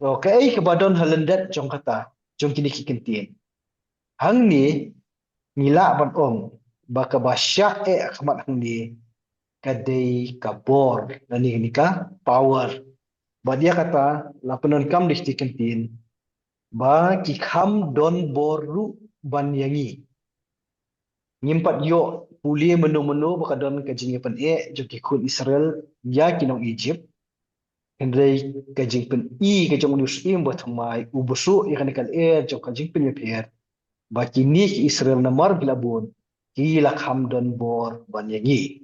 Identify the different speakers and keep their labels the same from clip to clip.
Speaker 1: Okay, kebadon halendat jong kata, jong kini kikentin. Hang ni ngila ban ong baka basya kamat hang ni kadai kabor nani ni ka power. Ba dia kata lapanon kam di kikentin ba ki kham don boru ban yangi. Nyimpat yo puli menu-menu baka don kajing pan jong kikun Israel ya kinong Egypt. Kendrai kajing pen kajong unus buat mai ubusu ikan ikan jong kajing pen meper. Baki ni ki Israel namar bilabun ki lakham don bor banyangi.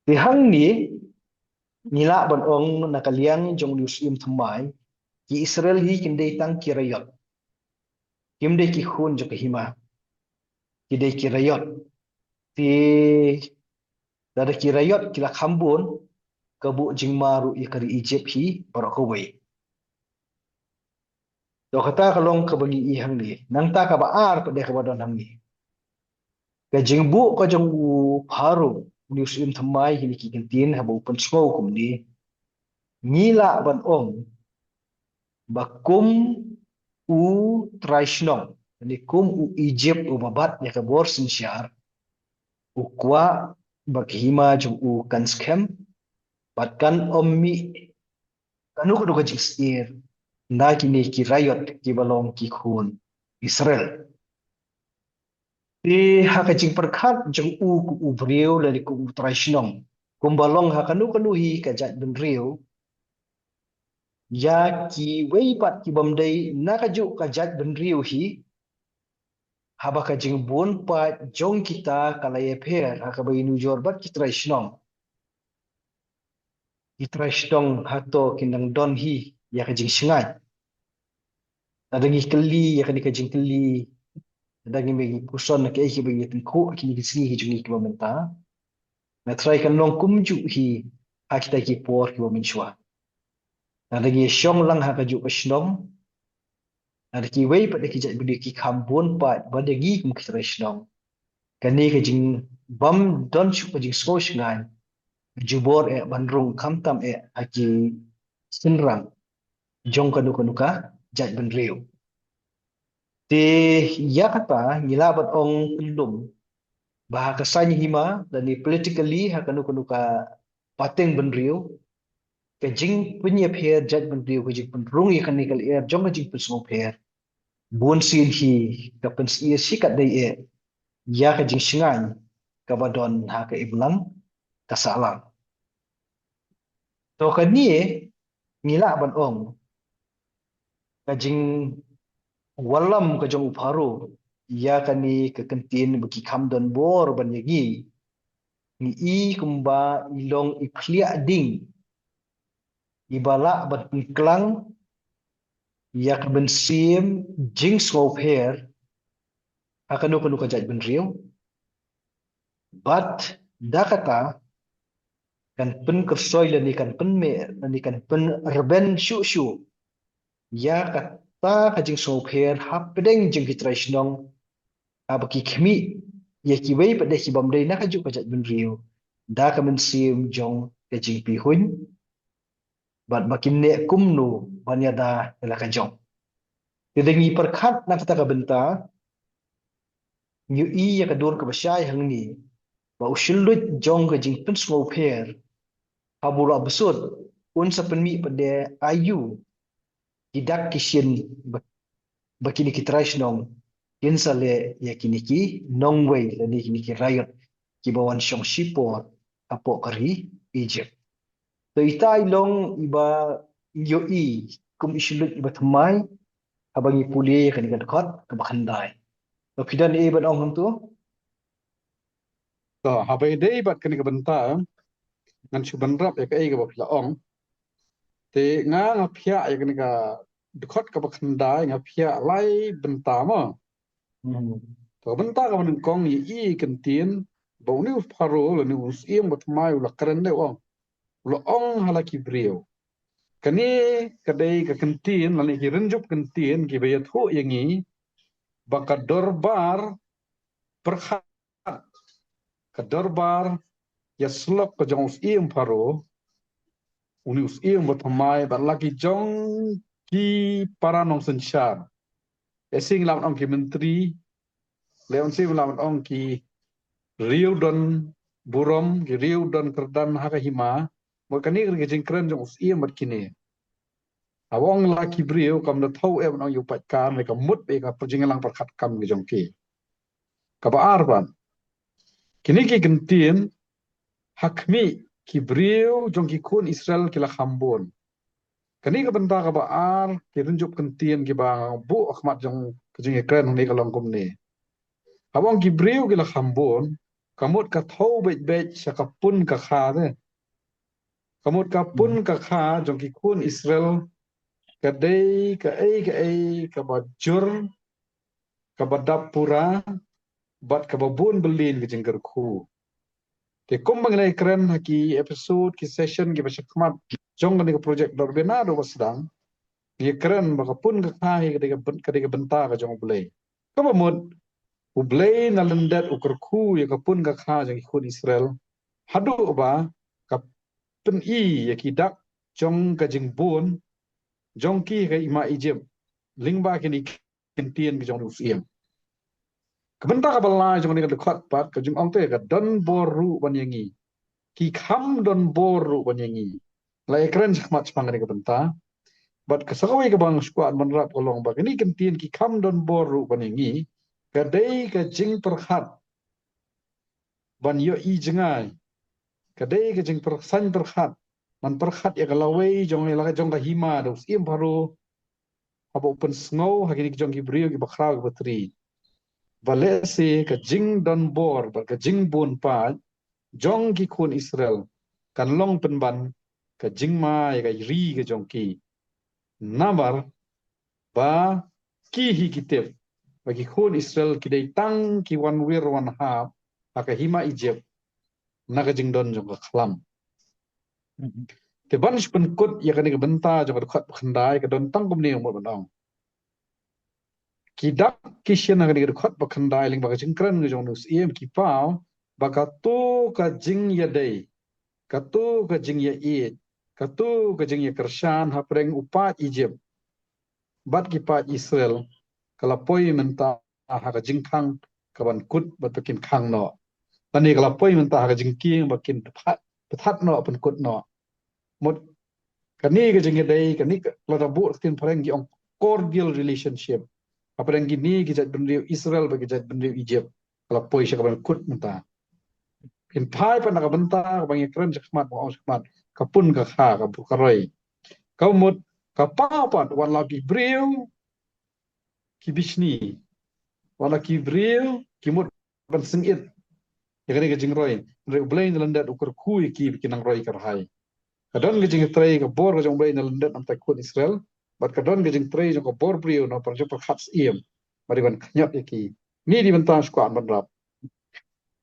Speaker 1: Tihang ni nila ban ong nakaliang jong unus thamai ki Israel hi kendai tang kirayot. Kimdai ki hun jong kahima. Kidai kirayot. Ti dada kirayot ki lakham bun kabu jingmaru ikari Egypt hi barakawai. Do kata kalong kabagi ihang ni nang ta ka baar pada ka badon hang ni ka jingbu ka jong u haru ni usim thamai hini ki kentin ha bu pen smoke kum ni ngila ban ong bakum u traishnong ni kum u Egypt u babat ya ka bor sin syar u kwa bakhima jong u kanskem batkan ommi kanu ko do ka jiksir na kini ki rayot ki balong ki khun Israel. Di hakajing perkat jeng u ku u brio lari ku u traishnong. Kumbalong hakanu kanu hi kajat ben rio. Ya ki weipat ki bamdai nakaju kajat ben rio hi. Haba kajing bun pat jong kita kalaya per hakabai nujor bat ki traishnong. Ki traishnong hato kinang don hi ya kajing sengai. Adangi keli ya kajing keli. Adangi megi puson na kaya bagi tengku kini kisini hi jungi ki bamenta. Na try kan long kumju hi hakita ki por ki bamenchua. Na lagi syong lang hakaju kashnong. Na lagi wei pada ki jat budi ki kambun pat badagi kum ki trashnong. Kani ka jing bam don chu ka jing skosh ngan. Jubor bandrung kamtam haki sinrang. Jong kanu kanu ka jat ben riu. Ti ya kata ngilabat ong pelum. Bahakasanya hima dan ni politically hakanu kanu ka pateng ben riu. Kajing punya pair jat ben riu kajing penrung ikan nikal jong kajing pensong pair. Bun sin hi kapen sikat dai ya kajing singan kabadon ha ka iblang kasalang. To kani ngila ban ong kajing walam kajong upharu ya kani kekentin bagi kamdon bor ban yagi ni kumba ilong iklia ding ibala ban klang ya kaben sim jing skopher akanu kanu kajat ben riu but dakata kan pen kersoy lani kan pen me lani kan pen reben shu ya kata kajing sopher hap pedeng jeng kitraisnong abaki khmi ya ki wei pada ki bamdei na kaju kajat ben riu da kamen sim jong kajing pi hun bat makin ne kumnu banyada ela kajong tedengi perkhat na kata ka benta nyu i ya kadur ka basyai hangni ba ushillut jong kajing pen sopher habura besut un sapenmi pada ayu tidak kisien bakini ki traishnong insale ya kini ki nongwei lani kini ki rayot ki bawan syong shipor apo kari Egypt to itai long iba yo kum ishilut iba thamai abangi puli kani kan khot ka bakhandai to kidan ban ong tu
Speaker 2: So, habai dei bat kani kabenta ngan subanrap ya kai ka bapla ong. Te ngapia ya kani ka dukot ka bakhandai ngapia lai benta mo. To benta ka manin kong i kentin bau ni us paro la ni us iem bat mai ula keren de ong. Ula ong halaki brio. Kani kadai ka kentin la ni ki renjup kentin ki bayat ho yangi baka dorbar perkhat ka dorbar ya slok ka jong us iem paro uni us iem bat mai bat laki jong ki para nong sensyar. Esing lawan ong ki menteri, leon si lawan ong ki riu don burom, ki riu don kerdan haka hima, makani kerja keren jong usia mat kini. Awong laki brio kam na thau em nong yupat kan mereka mut mereka perjingalang perkat kam ki jong ki. Kaba arban. Kini ki gentien hakmi ki brio jong ki kun Israel ki la khambon. Kani ka benda ka baar ki runjuk gentien ki ba bu akhmat jong kejing keren ni kalong kum ni. Awong ki brio ki la khambon kamut ka thau bet bet sakapun ka kha de. Kamut ka pun ka kha jong ki kun Israel ka dei ka ba jur ka ba dapura bat ka ba bun belin ki jengker khu. Te kum mengenai keren haki episode ki session ki ba khmat jong ni ka project dor benado basdang. Dia keren baka pun ka kha ka benta ka jong blai. Ka ba mut ublay na landat ukur khu ya ka pun ka kha jong ikut Israel. Hadu ba ka pen i ya ki dak jong ka jing bun jong ki ka ima Egypt lingba kini kentien ka jong usiem. Kebenta ka balai jong ni ka dekat pat ka jong ongte ka don boru banyangi. Ki kham don boru banyangi. La ekran sakmat sepang ni ka benta. Bat kasawai ka bang squad manrap kolong ba kini kentien ki kham don boru banyangi. Kadai ka jing perkhat ban yo i jengai kadai ka jing persan perkhat man perkhat ya kalawai jong la jong ka hima dos im baru abo open snow hagini jong ki brio ki bakrau ki batri bale se ka jing don bor ba ka jing bon pa jong ki kun Israel kan long penban ka jing ma ya ka ri ka jong ki namar ba ki hi kitep bagi kun Israel ki dai tang ki wan wir wan hab aka hima Egypt naga jing don jong ka khlam te banish pen kut ya kan ga benta jong ka khandai ka don tang kum ne mo banong ki dak ki shen naga ga khat ba khandai ling ba jing kran ga jong nus em ki pau ba ka to ka jing ya dei ka to ka jing ya e ka to ka jing ya kershan ha preng upat Egypt bat ki pat Israel kala poi menta ha ka jing khang ka ban kut ba takin khang no tani kala poi menta ha ka jing king ba kin pathat no pen kut no một cái này cái chuyện đây cái này là đã buat tin perang ki on cordial relationship apa yang gini kita bendeu Israel bagi kita bendeu Egypt kalau poi siya kaban kut menta in pai pa nakabenta bang ikran sakmat mo sakmat kapun ka kha ka bukaroy kau mut kapapat wan lagi breu ki bishni wan lagi breu ki mut ban singit ya kan ke jingroy re blain landat ukur kui ki bikinang roy karhai kadon gejing tray ka bor ka jong bay na landet am takut Israel bat kadon gejing tray jong ka bor brio no par jong khats iem bari ban khnyap ki ni di bentan squad ban rap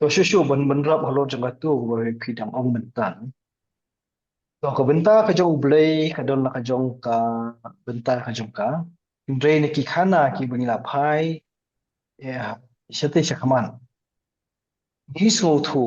Speaker 1: to shushu ban rap halo jong ka tu go ki dang ong bentan to ka benta ka jong ublay ka don na ka jong ka benta ka jong ka indre ne ki khana ki bani la phai ya shate shakman ni so thu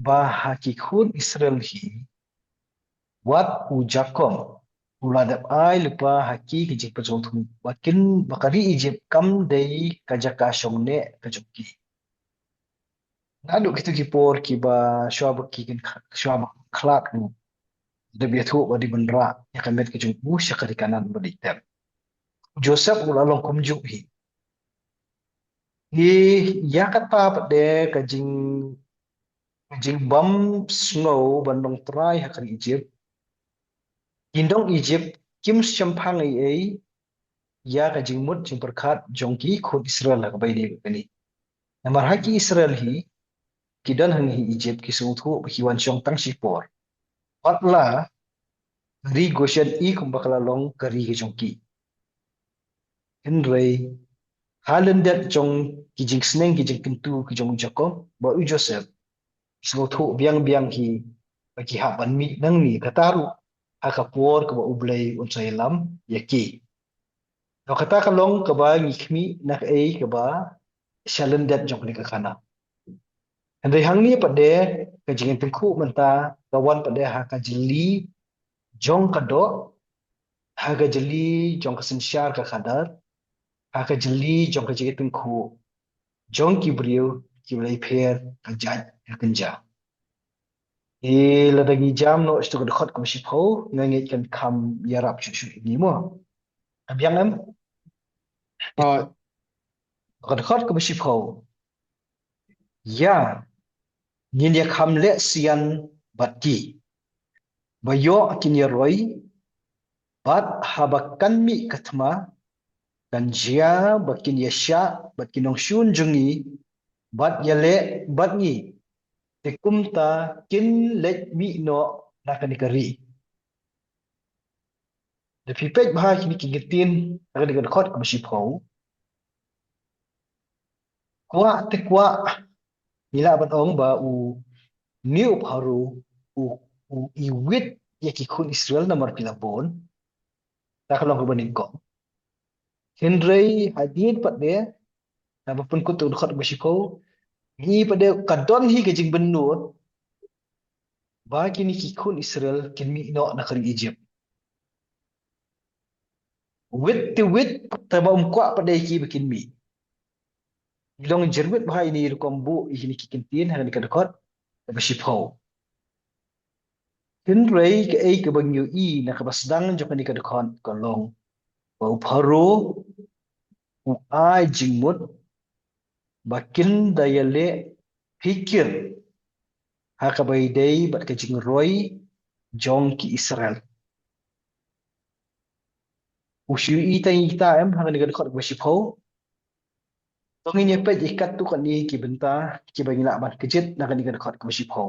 Speaker 1: ba ha ki khun Israel hi wat u jakom uladap ai lupa haki ki jik pajong thu wakin bakari Egypt kam dei kajaka shongne kajoki nadu kitu ki por ki ba shwab ki kin shwab khlak nu de biathu wadi bandra ya kamet ki jung bu shakari kanan badi tem Joseph ulalong kumju hi ya kata pade kajing bam snow bandong trai hakari Egypt Indong Egypt kim champang ai ya ka jingmut jing perkhat jongki khut Israel la bai de kani namar haki Israel hi kidan hang hi Egypt ki suthu ki wan chong tang sipor patla ri goshen I kum bakala long kari ki jongki enrei halen dat jong ki jing sneng ki jing pintu ki jong jakob ba u Joseph suthu biang biang hi bagi ha ban mi nang ni kataru akapor ko ublay unsay lam yaki no kata kalong ka ba ngikmi nak ai ka ba shalendat jong ni ka khana andai hangni pade ka jingin tengku menta kawan pade ha ka jili jong ka do haga jeli jong kasen syar ka khadar haga jeli jong ka jitin khu jong ki brio ki blai pher ka jaj ka kenja la dagi jam no stu ka khot ka shi pho ngai kan kham yarap shu shu ni mo abyang em
Speaker 2: Rồi,
Speaker 1: ka khot ka shi pho ya nhìn ya kham le sian bati bayo kin ya roi bat habakan mi katma kan jia bakin ya sha bakin ong shun jungi bat ya le bat ni te kumta kin let mi no nakani de pipet bha kini kingitin agad agad khot ka shi pho kwa te kwa nila ban ong ba u new haru u u I wit ya ki khun Israel namar pilabon ta kalong ko banin ko Henry hadid pat de na bapun ko tu khot ka shi pho ni pada kadon hi ke jing benut ba kini ki khun Israel kin mi no na kari Egypt wit te wit ta ba kwa pada ki bikin mi Ilong jerwit bahai ni kombu ini kikintin hagan kadakot ba shi pho tin rei ke ei ke bang yu I na ka basdang jo kan kadakon kolong ba pharo u ai jingmut bakin dayale pikir ha ka bai dei bat ka jing roi jong ki Israel u shi I ta ita em hagan kadakot ba shi pho tong ini pe ikat tu kan ni ki benta ki bang la bat kejit na kan kadakot ba shi pho